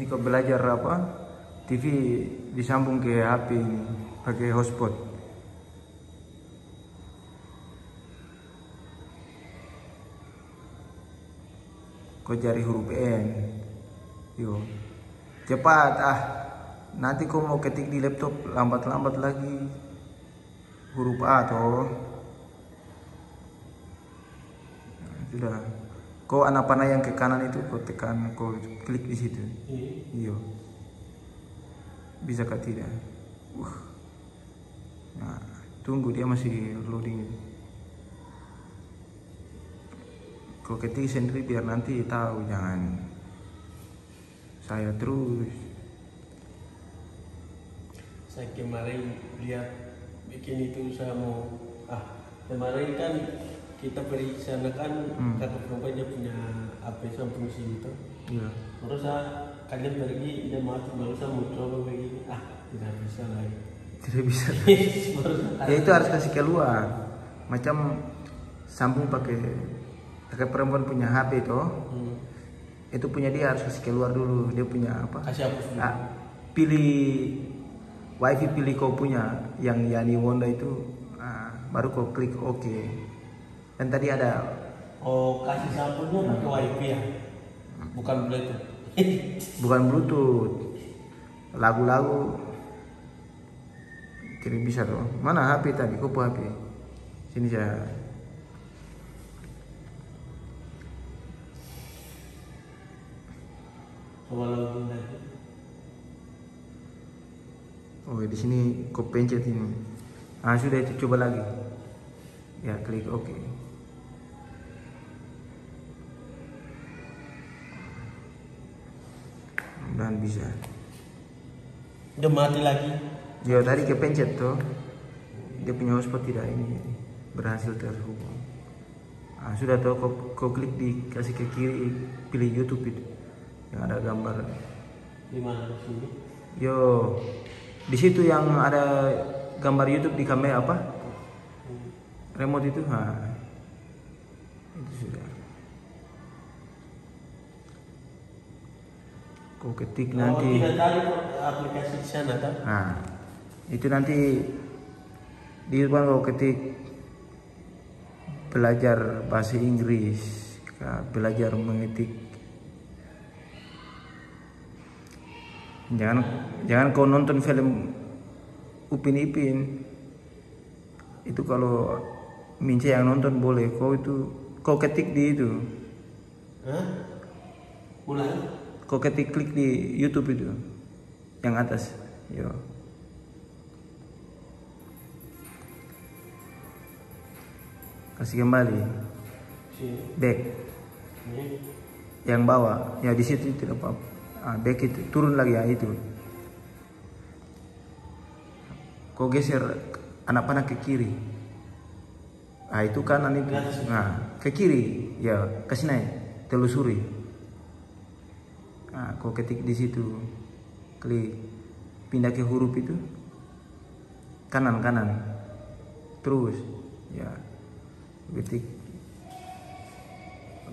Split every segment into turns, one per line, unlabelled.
Ini kau belajar apa? TV disambung ke HP ini pakai hotspot. Kau cari huruf N. Yo. Cepat Nanti kau mau ketik di laptop lambat-lambat lagi. Huruf A toh. Sudah. Kau anak panah yang ke kanan itu kau tekan, kau klik di situ. Iya. Bisa kah tidak? Nah, tunggu dia masih loading. Kau ketik sendiri biar nanti tahu, jangan saya terus.
Saya kemarin lihat bikin itu saya mau kemarin kan kita pergi sana kan kakak perempuan dia punya HP sama fungsi itu.
Iya.
Terus kalian pergi dia mati, baru saya mau coba begini tidak bisa lagi.
Tidak bisa. Ya itu harus kasih keluar. Macam sambung pakai perempuan punya HP itu. Itu punya dia harus kasih keluar dulu. Dia punya apa?
Kasih hapus dulu.
Pilih wifi, pilih kau punya yang Yani Wonda itu. Baru kau klik OK. Dan tadi ada
kasih sampulnya pakai wifi ya, bukan Bluetooth.
Bukan Bluetooth. Lagu-lagu tidak bisa tuh. Mana HP tadi? Kau HP. Sini saya.
Coba login lagi.
Oh, di sini kau pencet ini. Sudah itu, coba lagi. Ya, klik OK. Dan bisa.
Udah mati lagi.
Ya tadi kepencet tuh. Dia punya hotspot tidak ini berhasil terhubung. Sudah tuh kau klik kasih ke kiri, pilih YouTube itu yang ada gambar.
Di mana di sini?
Yo, di situ yang ada gambar YouTube di kamera apa? Remote itu, itu sudah. Kau ketik nanti.
Tidak cari aplikasi di sana kan?
Itu nanti di depan kau ketik belajar bahasa Inggris, belajar mengetik. Jangan kau nonton film Upin Ipin. Itu kalau Mince yang nonton boleh. Kau ketik di itu.
Ulang.
Kau ketik klik di YouTube itu yang atas. Yo. Kasih kembali. Back. Yang bawah. Ya di situ tidak apa-apa. Back itu turun lagi itu. Kau geser anak panah ke kiri. Itu kanan itu. Ke kiri. Ya, kasih naik. Telusuri. Kau ketik di situ, klik, pindah ke huruf itu, kanan, terus, ya, ketik,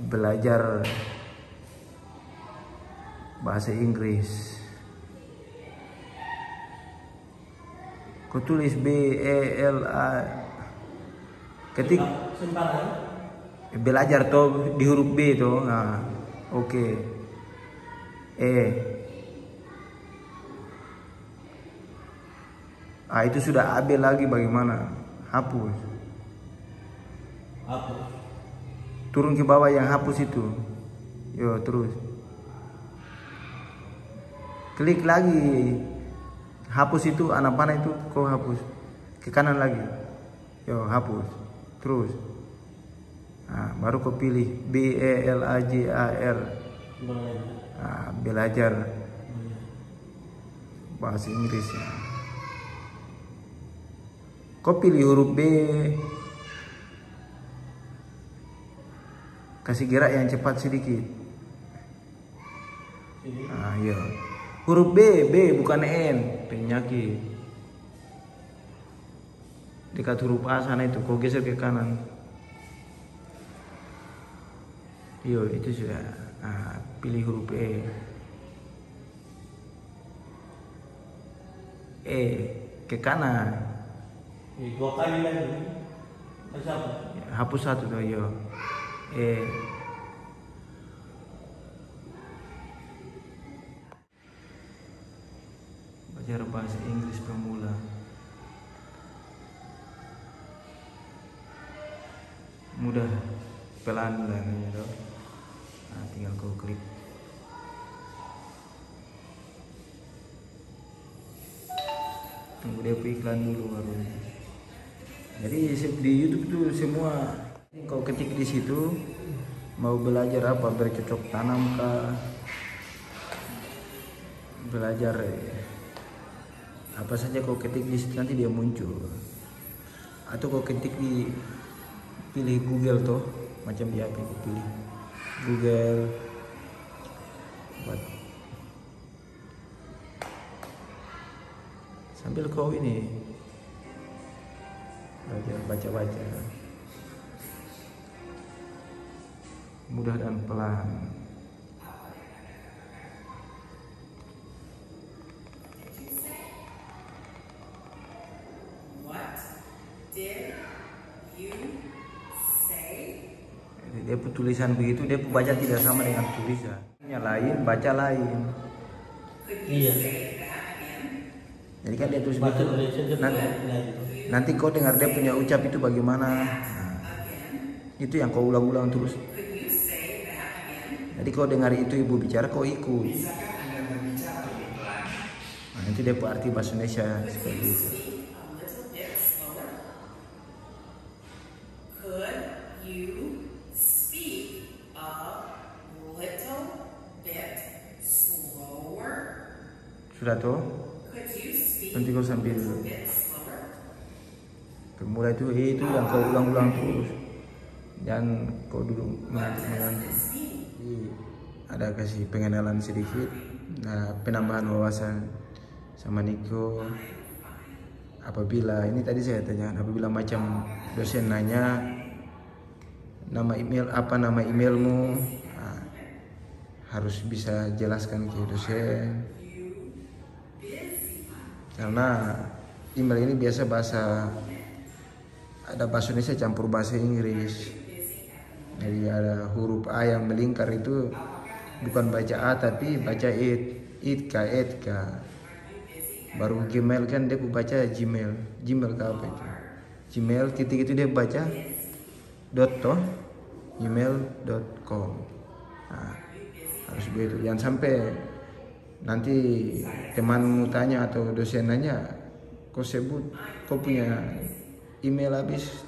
belajar bahasa Inggris. Kau tulis BELA, ketik, belajar tuh di huruf B tuh, oke. Itu sudah AB lagi, bagaimana? Hapus. Turun ke bawah yang hapus itu. Yo, terus. Klik lagi. Hapus itu, anak panah itu kau hapus. Ke kanan lagi. Yo, hapus. Terus. Baru kau pilih BELAJAR. Belajar bahasa Inggris. Kau pilih huruf B, kasih gerak yang cepat sedikit. Ya. Huruf B bukan N, penyakit. Dekat huruf A sana itu, kau geser ke kanan. Yo, itu sudah. Pilih huruf E. ke kanan.
Dua kali lagi. Apa?
Hapus satu tuh, yo. Belajar bahasa Inggris pemula. Mudah, pelan-pelan ya toh. Nah, tinggal kau klik. Tunggu dia iklan dulu baru. Jadi di YouTube tuh semua kau ketik di situ mau belajar apa, bercocok tanam kah, belajar apa saja kau ketik di situ nanti dia muncul. Atau kau ketik di pilih Google tuh, macam di HP pilih Google buat sambil kau ini belajar baca-baca, mudah dan pelan.
What did you say?
Dia pun tulisan begitu, dia pun baca tidak sama dengan tulisan. Lain, baca lain.
Iya.
Jadi kan dia tulis
Bahasa
begitu.
Indonesia dia
Nanti kau dengar dia punya ucap itu bagaimana. Nah, itu yang kau ulang-ulang terus. Jadi kau dengar itu ibu bicara, kau ikut. Nah, itu dia arti bahasa Indonesia seperti itu. Sudah tuh? Nanti kau sambil pemula itu yang kau ulang-ulang terus. Dan kau duduk mengantuk. Ada kasih pengenalan sedikit, nah, penambahan wawasan sama Niko. Apabila ini tadi saya tanya, apabila macam dosen nanya nama emailmu, nah, harus bisa jelaskan ke dosen. Karena email ini biasa ada bahasa Indonesia campur bahasa Inggris. Jadi ada huruf A yang melingkar itu bukan baca A tapi baca it ka. Baru Gmail kan dia baca Gmail ke apa itu? Gmail titik itu dia baca gmail.com. Nah, harus begitu. Jangan sampai nanti temanmu tanya atau dosen nanya, kau sebut kau punya email habis,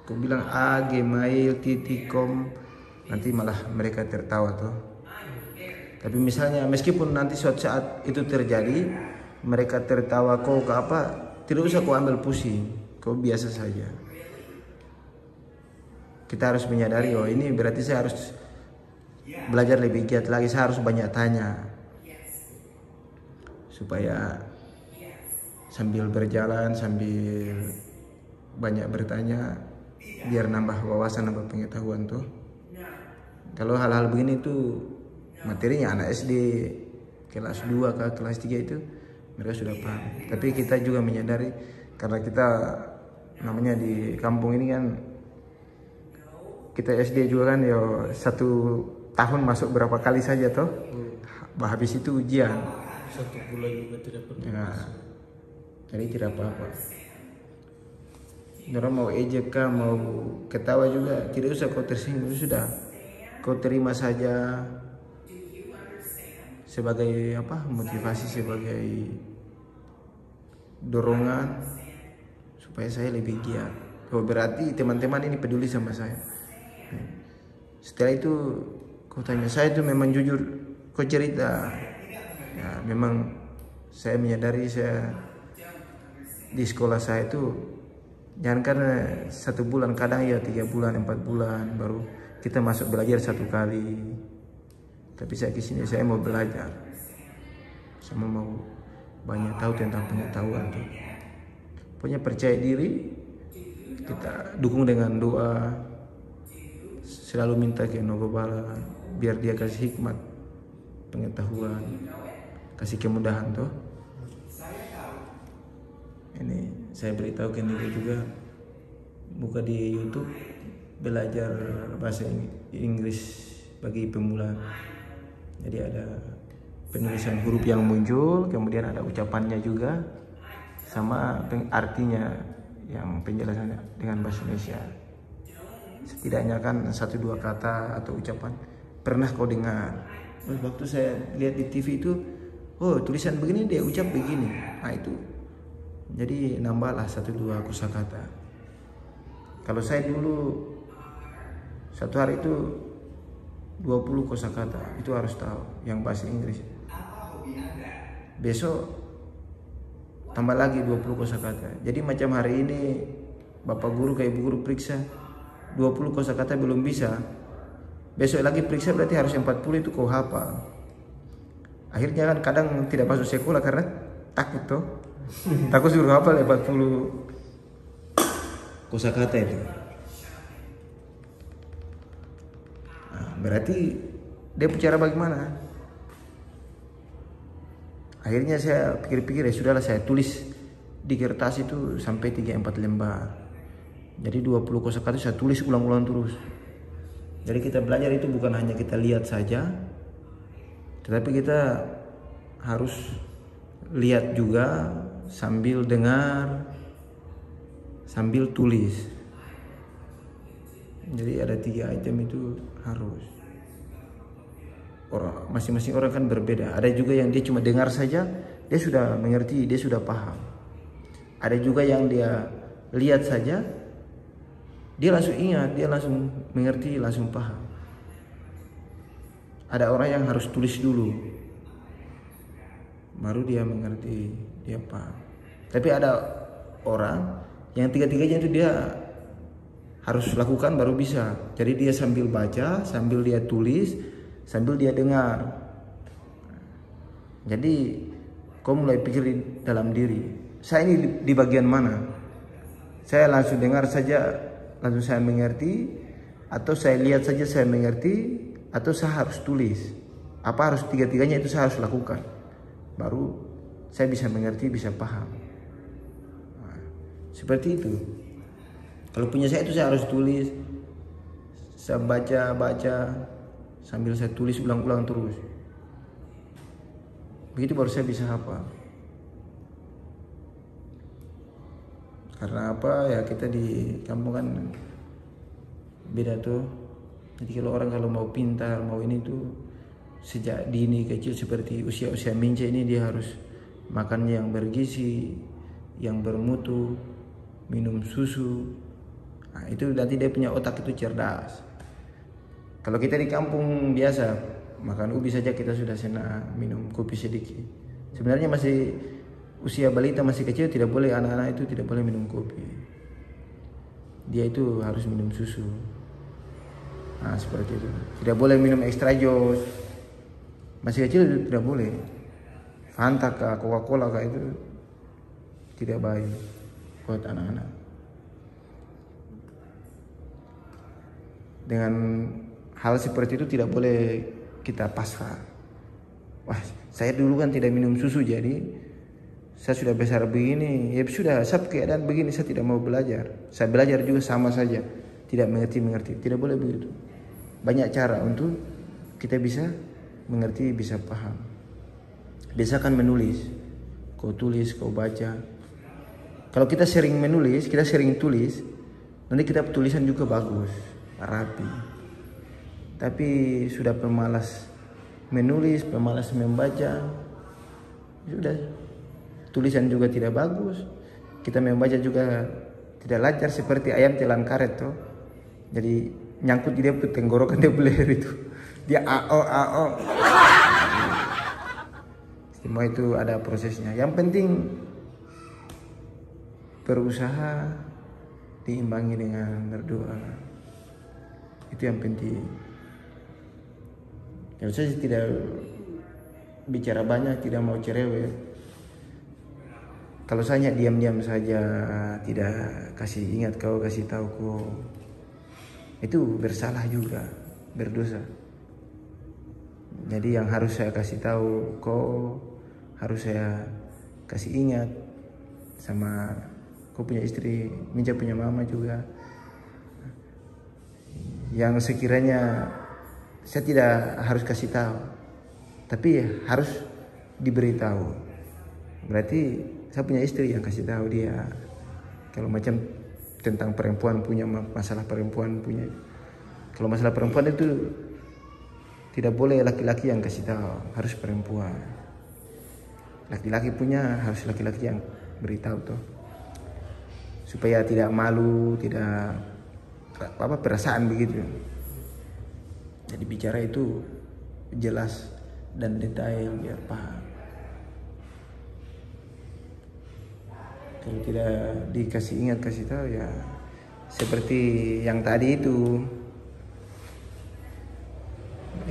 kau bilang gmail.com, nanti malah mereka tertawa tuh. Tapi misalnya meskipun nanti suatu saat itu terjadi, mereka tertawa kau ke apa, tidak usah kau ambil pusing, kau biasa saja. Kita harus menyadari, oh ini berarti saya harus belajar lebih giat lagi, saya harus banyak tanya. Supaya sambil berjalan, sambil banyak bertanya, biar nambah wawasan, nambah pengetahuan tuh. Kalau hal-hal begini tuh materinya anak SD kelas 2 ke kelas 3 itu mereka sudah paham. Tapi kita juga menyadari, karena kita namanya di kampung ini kan, kita SD juga kan, ya 1 tahun masuk berapa kali saja toh. Habis itu ujian.
1 bulan juga tidak pernah.
Ya, jadi tidak apa-apa. Orang mau ejek kah, mau ketawa juga, tidak usah kau tersinggung, sudah kau terima saja sebagai apa, motivasi, sebagai dorongan supaya saya lebih giat. Oh, berarti teman-teman ini peduli sama saya. Setelah itu kau tanya, saya itu memang jujur, kau cerita. Ya, memang saya menyadari saya di sekolah saya itu jangan karena 1 bulan, kadang ya 3 bulan, 4 bulan baru kita masuk belajar 1 kali. Tapi saya kesini saya mau belajar, sama mau banyak tahu tentang pengetahuan tuh. Pokoknya percaya diri, kita dukung dengan doa, selalu minta ke Nogo Bala biar dia kasih hikmat, pengetahuan, kasih kemudahan tuh. Ini saya beritahu ke Niko juga, buka di YouTube belajar bahasa Inggris bagi pemula. Jadi ada penulisan huruf yang muncul, kemudian ada ucapannya juga, sama artinya yang penjelasannya dengan bahasa Indonesia. Setidaknya kan 1-2 kata atau ucapan pernah kau dengar. Waktu saya lihat di TV itu, oh tulisan begini dia ucap begini. Nah itu. Jadi nambahlah 1-2 kosakata. Kalau saya dulu satu hari itu 20 kosakata, itu harus tahu yang bahasa Inggris. Besok tambah lagi 20 kosakata. Jadi macam hari ini Bapak guru kayak ibu guru periksa 20 kosakata belum bisa. Besok lagi periksa berarti harus 40 itu kau hafal. Akhirnya kan kadang tidak masuk sekolah karena takut tuh. Takut suruh hafal 40 kosakata itu. Nah, berarti dia bicara bagaimana? Akhirnya saya pikir-pikir, ya sudahlah saya tulis di kertas itu sampai 3-4 lembar. Jadi 20 kosakata saya tulis ulang-ulang terus. Jadi kita belajar itu bukan hanya kita lihat saja, tetapi kita harus lihat juga sambil dengar, sambil tulis. Jadi ada 3 item itu harus. Masing-masing orang kan berbeda. Ada juga yang dia cuma dengar saja, dia sudah mengerti, dia sudah paham. Ada juga yang dia lihat saja, dia langsung ingat, dia langsung mengerti, langsung paham. Ada orang yang harus tulis dulu, baru dia mengerti, dia paham. Tapi ada orang yang tiga-tiganya itu dia harus lakukan baru bisa. Jadi dia sambil baca, sambil dia tulis, sambil dia dengar. Jadi kau mulai pikir dalam diri, saya ini di bagian mana? Saya langsung dengar saja, langsung saya mengerti, atau saya lihat saja saya mengerti, atau saya harus tulis. Apa harus tiga-tiganya itu saya harus lakukan, baru saya bisa mengerti, bisa paham. Nah, seperti itu. Kalau punya saya itu saya harus tulis, saya baca sambil saya tulis ulang-ulang terus. Begitu baru saya bisa hafal. Karena apa ya, kita di kampung kan beda tuh. Jadi kalau orang kalau mau pintar, mau ini tuh sejak dini kecil seperti usia-usia minca ini dia harus makan yang bergizi, yang bermutu, minum susu. Nah, itu nanti dia punya otak itu cerdas. Kalau kita di kampung biasa makan ubi saja kita sudah senang, minum kopi sedikit. Sebenarnya masih usia balita, masih kecil, tidak boleh, anak-anak itu tidak boleh minum kopi. Dia itu harus minum susu. Nah, seperti itu. Tidak boleh minum extra jus. Masih kecil itu tidak boleh. Fanta kah, Coca-Cola kah, itu tidak baik buat anak-anak. Dengan hal seperti itu tidak boleh kita pasrah. Wah, saya dulu kan tidak minum susu, jadi saya sudah besar begini, ya sudah, saya keadaan begini, saya tidak mau belajar. Saya belajar juga sama saja, tidak mengerti. Tidak boleh begitu. Banyak cara untuk kita bisa mengerti, bisa paham. Biasakan menulis. Kau tulis, kau baca. Kalau kita sering menulis, kita sering tulis, nanti kita tulisan juga bagus, rapi. Tapi sudah pemalas menulis, pemalas membaca, sudah tulisan juga tidak bagus. Kita membaca juga tidak lancar, seperti ayam telan karet tuh. Jadi nyangkut di dia tenggorokan dia beler itu. Dia ao. Semua itu ada prosesnya. Yang penting berusaha diimbangi dengan berdoa. Itu yang penting. Ya, saya tidak bicara banyak, tidak mau cerewet. Kalau saya diam-diam saja, tidak kasih ingat kau, kasih tahu kau, itu bersalah juga, berdosa. Jadi yang harus saya kasih tahu kau, harus saya kasih ingat, sama kau punya istri, Minja punya mama juga, yang sekiranya saya tidak harus kasih tahu, tapi harus diberitahu. Berarti saya punya istri yang kasih tahu dia kalau macam tentang perempuan punya masalah perempuan punya. Kalau masalah perempuan itu tidak boleh laki-laki yang kasih tahu, harus perempuan. Laki-laki punya harus laki-laki yang beritahu tuh, supaya tidak malu, tidak apa perasaan begitu. Jadi bicara itu jelas dan detail biar paham. Kalau tidak dikasih ingat kasih tahu ya seperti yang tadi itu.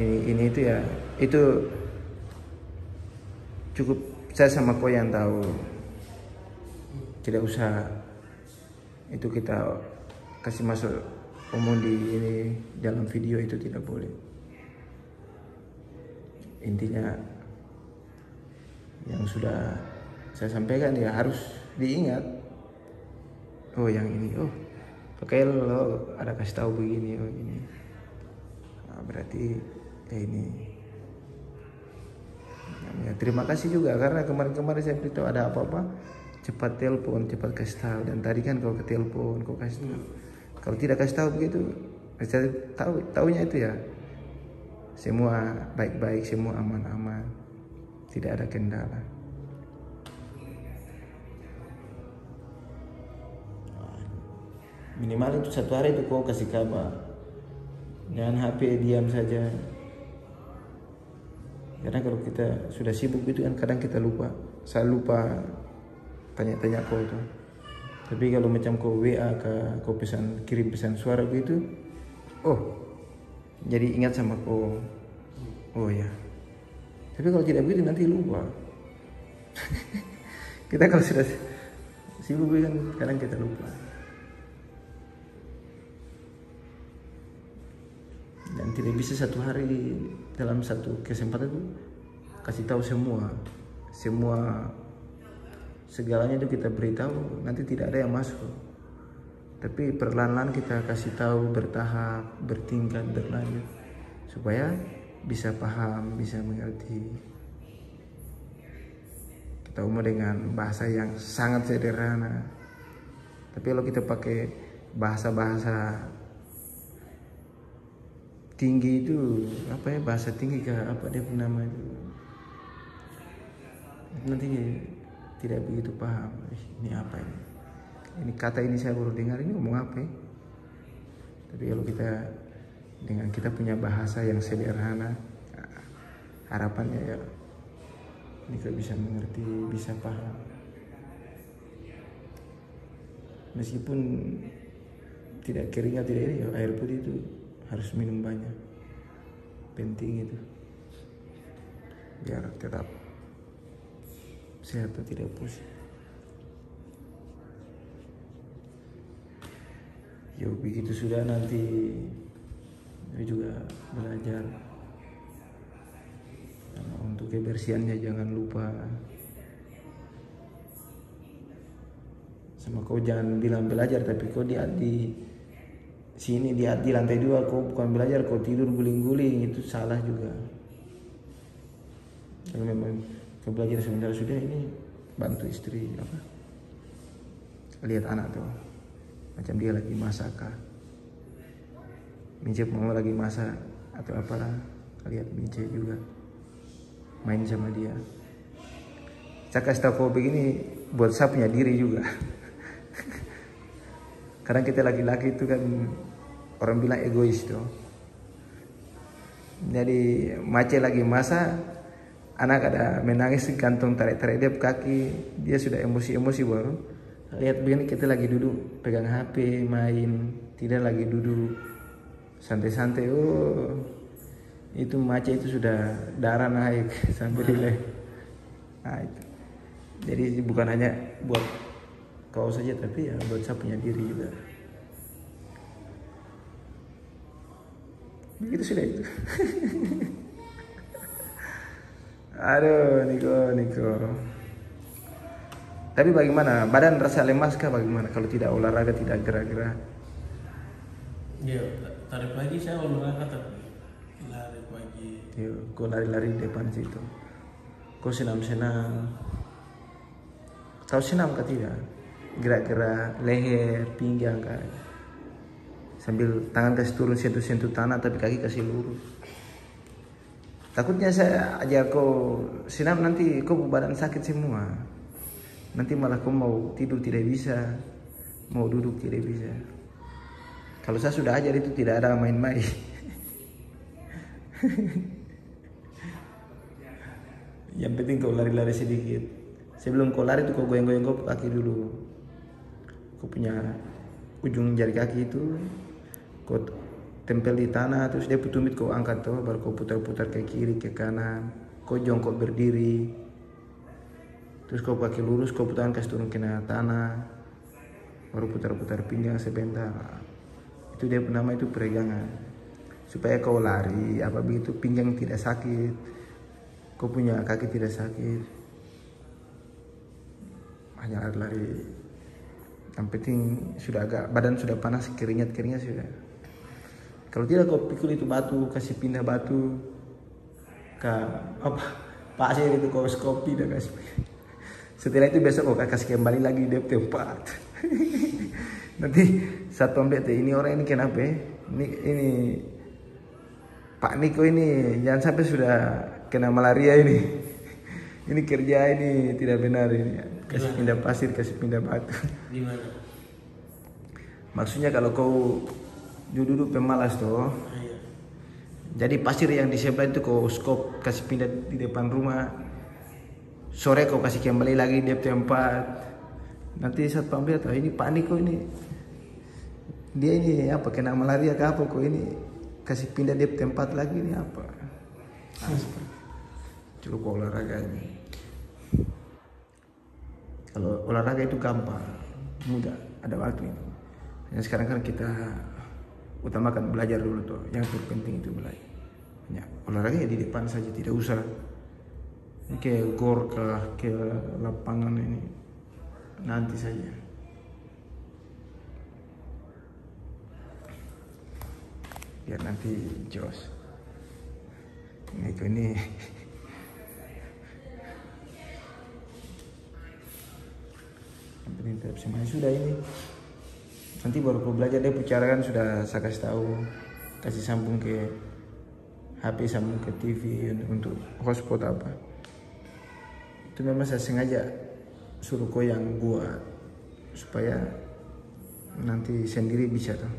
Ini itu ya, itu cukup saya sama kau yang tahu. Tidak usah itu kita kasih masuk umum di ini dalam video, itu tidak boleh. Intinya yang sudah saya sampaikan ya harus diingat. Oh yang ini, oh oke lo ada kasih tahu begini, oh ini. Nah, berarti ya ini. Ya, terima kasih juga karena kemarin-kemarin saya beritahu ada apa-apa cepat telepon, cepat kasih tahu. Dan tadi kan kau ke telepon, kau kasih tahu. Kalau tidak kasih tahu begitu, saya tahunya itu ya semua baik-baik, semua aman-aman, tidak ada kendala. Minimal itu 1 hari itu kau kasih kabar, jangan HP diam saja. Karena kalau kita sudah sibuk itu kan kadang kita lupa. Saya lupa tanya-tanya kau itu. Tapi kalau macam kau WA kau pesan, kirim pesan suara begitu, oh jadi ingat sama kau. Oh ya. Tapi kalau tidak begitu nanti lupa. Kita kalau sudah sibuk kan kadang kita lupa. Dan tidak bisa 1 hari dalam 1 kesempatan itu kasih tahu semua segalanya itu kita beritahu, nanti tidak ada yang masuk. Tapi perlahan-lahan kita kasih tahu, bertahap, bertingkat, berlanjut, supaya bisa paham, bisa mengerti. Kita umum dengan bahasa yang sangat sederhana. Tapi kalau kita pakai bahasa-bahasa tinggi itu apa ya, bahasa tinggi kah apa dia punya nama itu, nanti tidak begitu paham. Ini apa ini kata ini saya baru dengar, ini ngomong apa ya? Tapi kalau kita dengan kita punya bahasa yang sederhana, harapannya ya ini kita bisa mengerti, bisa paham. Meskipun tidak keringat, tidak ini ya, air putih itu harus minum banyak, penting itu biar tetap sehat dan tidak pusing. Yo begitu sudah nanti juga belajar. Nah, untuk kebersihannya jangan lupa. Sama kau jangan bilang belajar tapi kau di sini di lantai 2 kau bukan belajar, kau tidur guling-guling, itu salah juga. Kalau memang kau belajar sebentar sudah, ini bantu istri apa? Lihat anak tuh, macam dia lagi masak kah? Mince mau lagi masak atau apalah, lihat Mince juga main sama dia. Saya kasih tahu kau begini buat saya punya diri juga. Kadang kita laki-laki itu kan orang bilang egois tuh. Jadi Mace lagi masak, anak ada menangis gantung tarik-tarik dia kaki, dia sudah emosi-emosi baru. Lihat begini kita lagi duduk pegang HP main, tidak lagi duduk santai-santai. Oh itu Mace itu sudah darah naik sampai di leher. Nah itu. Jadi bukan hanya buat kau saja tapi ya buat saya punya diri juga. Begitu sudah itu. Aduh Niko. Tapi bagaimana? Badan rasa lemas kah bagaimana kalau tidak olahraga, tidak gerak-gerak?
Ya, tarik pagi saya olahraga tapi lari pagi.
Yuk, kau lari-lari di depan situ. Kau senam-senam. Kau senam kah tidak? Gerak-gerak leher, pinggang kah? Sambil tangan kasih turun sentuh-sentuh tanah tapi kaki kasih lurus. Takutnya saya ajar kau senam nanti kau badan sakit semua. Nanti malah kau mau tidur tidak bisa, mau duduk tidak bisa. Kalau saya sudah ajar itu tidak ada main-main. Yang penting kau lari-lari sedikit. Sebelum kau lari itu kau goyang-goyang kau kaki dulu. Kau punya ujung jari kaki itu kau tempel di tanah, terus dia tumit kau angkat tuh, baru kau putar-putar ke kiri ke kanan. Kau jongkok berdiri. Terus kau pakai lurus, kau putar kasih turun kena tanah, baru putar-putar pinggang sebentar. Itu dia nama itu peregangan. Supaya kau lari, apabila itu pinggang tidak sakit, kau punya kaki tidak sakit. Hanya lari-lari. Yang penting sudah agak badan sudah panas, keringat-keringat sudah. Kalau tidak kau pikul itu batu, kasih pindah batu ke apa pasir itu kau skopi dan kasih. Setelah itu besok kau kasih kembali lagi di tempat. Nanti satu ambil ini orang ini kenapa? Ini Pak Niko ini jangan sampai sudah kena malaria ini. Ini kerja ini tidak benar ini. Kasih pindah pasir, kasih pindah batu.
Di mana?
Maksudnya kalau kau duduk pemalas toh.
Iya.
Jadi pasir yang di sebelah itu kau skop kasih pindah di depan rumah. Sore kau kasih kembali lagi di tempat. Nanti saat pambil tahu ini panik kok ini. Dia ini apa kena malaria ke apa kok ini kasih pindah di tempat lagi ini apa? Cukup olahraga ini. Kalau olahraga itu gampang, mudah, ada waktu itu. Yang sekarang kan kita utamakan belajar dulu tuh. Yang terpenting itu belajar. Ya, olahraga ya di depan saja, tidak usah ke gor ke lapangan ini nanti saja. Biar nanti jos. Nah, itu ini. Yang penting tetap semuanya sudah ini. Nanti baru kau belajar dia bicara kan sudah saya kasih tahu, kasih sambung ke HP, sambung ke TV untuk hotspot apa. Itu memang saya sengaja suruh kau yang buat supaya nanti sendiri bisa tuh.